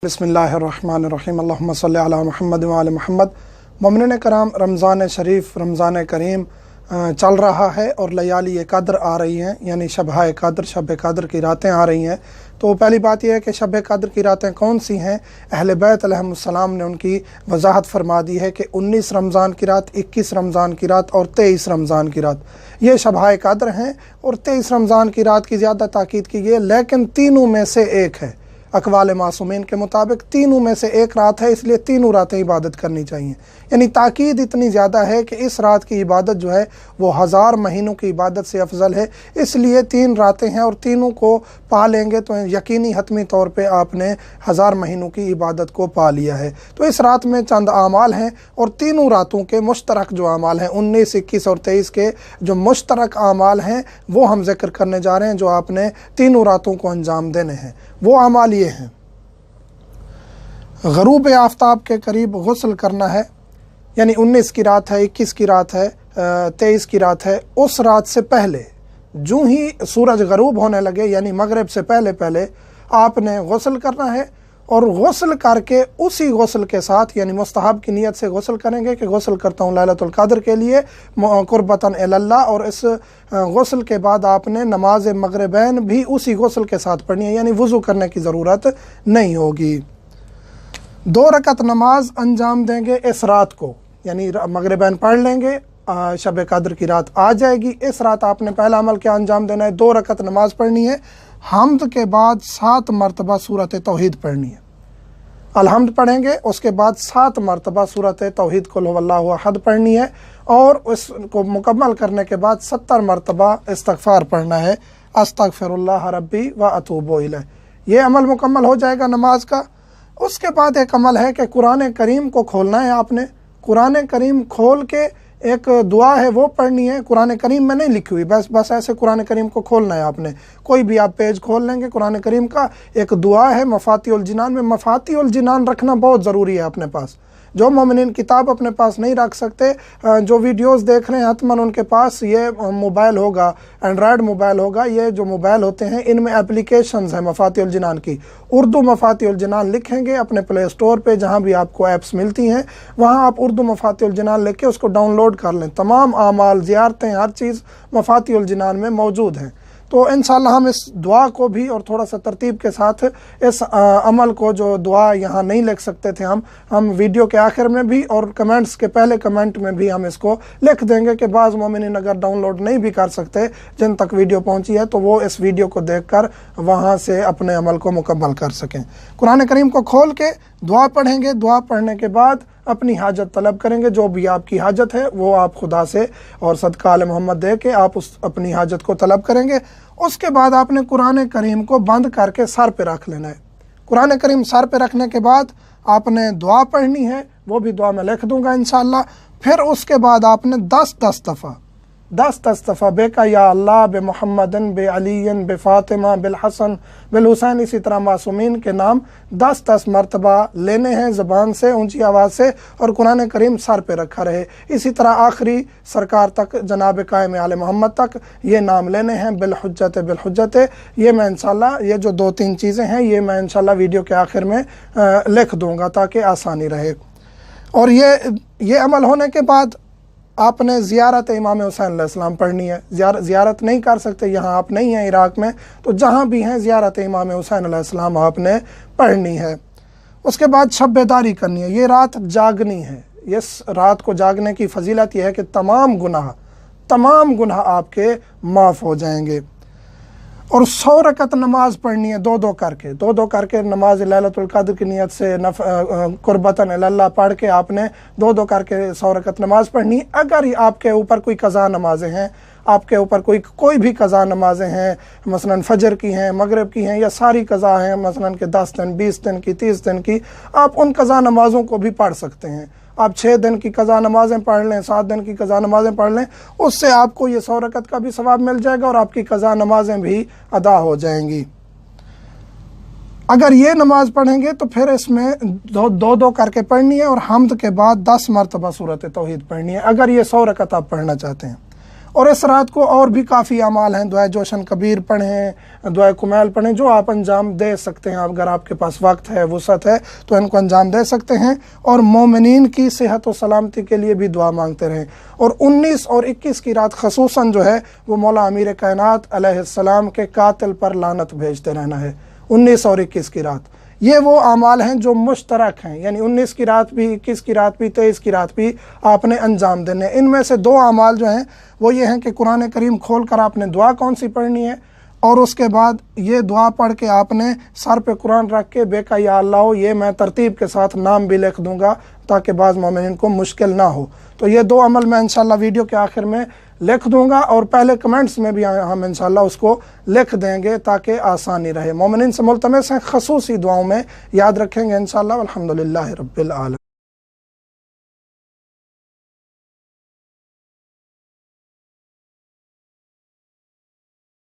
बिस्मिल्लाहिर्रहमानिर्रहीम अल्लाहुम्मा सल्ली अला मुहम्मद व आले मुहम्मद। मोमिनीन कराम, रमज़ान शरीफ, रमज़ान करीम चल रहा है और लयाली कद्र आ रही हैं, यानी शब कद्र की रातें आ रही हैं। तो पहली बात यह है कि शब कद्र की रातें कौन सी हैं। अहले बैत अलैहिमुस्सलाम ने उनकी वजाहत फरमा दी है कि 19 रमज़ान की रात, 21 रमज़ान की रात और 23 रमज़ान की रात ये शब कद्र हैं। और 23 रमज़ान की रात की ज़्यादा ताकीद की गई है, लेकिन तीनों में से एक है। अक़वाल मासूमीन के मुताबिक तीनों में से एक रात है, इसलिए तीनों रातें इबादत करनी चाहिए। यानी ताकीद इतनी ज़्यादा है कि इस रात की इबादत जो है वो 1000 महीनों की इबादत से अफजल है। इसलिए 3 रातें हैं और तीनों को पा लेंगे तो यकीनी हतमी तौर पे आपने 1000 महीनों की इबादत को पा लिया है। तो इस रात में चंद आमाल हैं और तीनों रातों के मुश्तरक जो आमाल हैं, 19, 21 और 23 के जो मुश्तरक आमाल हैं वो हम जिक्र करने जा रहे हैं, जो आपने तीनों रातों को अंजाम देने हैं। वो आमाल ये हैं: ग़रूब आफ्ताब के करीब गुस्ल करना है, यानी 19 की रात है, 21 की रात है, 23 की रात है। उस रात से पहले जो ही सूरज ग़रूब होने लगे, यानी मगरिब से पहले पहले आपने गुस्ल करना है। और गुस्ल करके उसी गुस्ल के साथ, यानी मुस्तहब की नीयत से गुस्ल करेंगे कि गुस्ल करता हूँ लैलतुल क़द्र के लिए कुर्बतन इलल्लाह। और इस गुस्ल के बाद आपने नमाज मगरिबैन भी उसी गुस्ल के साथ पढ़नी है, यानी वज़ू करने की ज़रूरत नहीं होगी। 2 रकत नमाज अंजाम देंगे इस रात को, यानी मगरिबैन पढ़ लेंगे, शब कद्र की रात आ जाएगी। इस रात आपने पहला अमल क्या अंजाम देना है? 2 रकत नमाज पढ़नी है। हम्द के बाद 7 मरतबा सूरत तौहीद पढ़नी है। अलहम्द पढ़ेंगे, उसके बाद 7 मरतबा सूरत तौहीद कुल हुवल्लाहु अहद पढ़नी है। और इसको मुकम्मल करने के बाद 70 मरतबा इस्तग़फ़ार पढ़ना है, अस्तग़फ़िरुल्लाह रब्बी व अतूबु इलैह। ये अमल मुकम्मल हो जाएगा नमाज का। उसके बाद एक अमल है कि कुरान करीम को खोलना है आपने। कुरान करीम खोल के एक दुआ है वो पढ़नी है। कुरान करीम में नहीं लिखी हुई, बस ऐसे कुरान करीम को खोलना है आपने। कोई भी आप पेज खोल लेंगे, कुरान करीम का एक दुआ है मफ़ातिहुल जिनान में। मफ़ातिहुल जिनान रखना बहुत ज़रूरी है अपने पास। जो मोमिनीन किताब अपने पास नहीं रख सकते, जो वीडियोस देख रहे हैं, हतमन उनके पास ये मोबाइल होगा, एंड्रॉयड मोबाइल होगा। ये जो मोबाइल होते हैं इनमें एप्लीकेशंस हैं मफ़ातिहुल जिनान की। उर्दू मफ़ातिहुल जिनान लिखेंगे अपने प्ले स्टोर पे, जहाँ भी आपको ऐप्स मिलती हैं वहाँ आप उर्दू मफ़ातिहुल जिनान लिख के उसको डाउनलोड कर लें। तमाम आमाल, ज़ियारतें, हर चीज़ मफ़ातिहुल जिनान में मौजूद हैं। तो इंशाअल्लाह हम इस दुआ को भी और थोड़ा सा तरतीब के साथ इस अमल को, जो दुआ यहाँ नहीं लिख सकते थे हम वीडियो के आखिर में भी और कमेंट्स के पहले कमेंट में भी हम इसको लिख देंगे कि बाज़ मोमिनीन अगर डाउनलोड नहीं भी कर सकते, जिन तक वीडियो पहुँची है, तो वो इस वीडियो को देखकर वहाँ से अपने अमल को मुकम्मल कर सकें। कुरान करीम को खोल के दुआ पढ़ेंगे। दुआ पढ़ने के बाद अपनी हाजत तलब करेंगे। जो भी आपकी हाजत है वो आप खुदा से और सदका आले मोहम्मद दे के आप उस अपनी हाजत को तलब करेंगे। उसके बाद आपने कुरान करीम को बंद करके सर पे रख लेना है। कुरान करीम सर पे रखने के बाद आपने दुआ पढ़नी है, वो भी दुआ मैं लिख दूंगा इंशाअल्लाह। फिर उसके बाद आपने 10 दफ़ा बेका या अल्लाह, बे मोहम्मदन, बे अलीयन, बे फ़ातिमा, बिल हसन, बिल हुसैन, इसी तरह मासूमीन के नाम 10 मरतबा लेने हैं ज़बान से, ऊंची आवाज़ से, और कुरान करीम सर पे रखा रहे। इसी तरह आखिरी सरकार तक, जनाब कायम आले मोहम्मद तक ये नाम लेने हैं, बिल हुज्जत। ये मैं इंशाअल्लाह, ये जो 2-3 चीज़ें हैं ये मैं इंशाअल्लाह वीडियो के आखिर में लिख दूँगा ताकि आसानी रहे। और ये अमल होने के बाद आपने ज़ियारत इमाम हुसैन अलैहिस्सलाम पढ़नी है। ज़ियारत नहीं कर सकते, यहाँ आप नहीं हैं इराक़ में, तो जहाँ भी हैं ज़ियारत इमाम हुसैन अलैहिस्सलाम आपने पढ़नी है। उसके बाद शब बेदारी करनी है। ये रात जागनी है। इस रात को जागने की फजीलत यह है कि तमाम गुनाह आपके माफ़ हो जाएंगे। और 100 रकत नमाज पढ़नी है, 2-2 करके नमाज लैलतुल क़द्र की नियत से कुर्बतन इलल्लाह पढ़ के आपने 2-2 करके 100 रकत नमाज पढ़नी। अगर आपके ऊपर कोई क़ज़ा नमाजें हैं, आपके ऊपर कोई भी क़ज़ा नमाजें हैं, मसलन फ़जर की हैं, मगरिब की हैं, या सारी क़ज़ा हैं मसलन के 10 दिन, 20 दिन की, 30 दिन की, आप उन क़ज़ा नमाज़ों को भी पढ़ सकते हैं। आप 6 दिन की क़ज़ा नमाज़ें पढ़ लें, 7 दिन की क़ज़ा नमाज़ें पढ़ लें, उससे आपको ये 100 रकत का भी सवाब मिल जाएगा और आपकी क़ज़ा नमाज़ें भी अदा हो जाएंगी। अगर ये नमाज पढ़ेंगे तो फिर इसमें 2-2 करके पढ़नी है और हम्द के बाद 10 मरतबा सूरत तौहीद पढ़नी है, अगर ये 100 रकत आप पढ़ना चाहते हैं। اور اس رات کو اور بھی کافی اعمال ہیں، دعائے جوشن کبیر پڑھیں، دعائے کمیل پڑھیں، جو آپ انجام دے سکتے ہیں، اگر آپ کے پاس وقت ہے، وسعت ہے تو ان کو انجام دے سکتے ہیں، اور مومنین کی صحت و سلامتی کے لیے بھی دعا مانگتے رہیں۔ اور 19 اور 21 کی رات خصوصاً جو ہے وہ مولا امیر کائنات علیہ السلام کے قاتل پر لعنت بھیجتے رہنا ہے، 19 اور 21 کی رات۔ یہ وہ اعمال ہیں جو مشترک ہیں، یعنی 19 کی رات بھی، 21 کی رات بھی، 23 کی رات بھی آپ نے انجام دینے۔ ان میں سے 2 اعمال جو ہیں وہ یہ ہیں کہ قرآن کریم کھول کر آپ نے دعا کون سی پڑھنی ہے، اور اس کے بعد یہ دعا پڑھ کے آپ نے سر پہ قرآن رکھ کے بے کا یا اللہ یہ میں ترتیب کے ساتھ نام بھی لکھ دوں گا تاکہ بعض مومنین کو مشکل نہ ہو۔ تو یہ 2 عمل میں انشاءاللہ ویڈیو کے آخر میں لکھ دوں گا، اور پہلے کمنٹس میں بھی ہم انشاءاللہ اس کو لکھ دیں گے تاکہ آسانی رہے۔ مومنین سے ملتمس ہیں خصوصی دعاؤں میں یاد رکھیں گے انشاءاللہ۔ والحمدللہ رب العالمین۔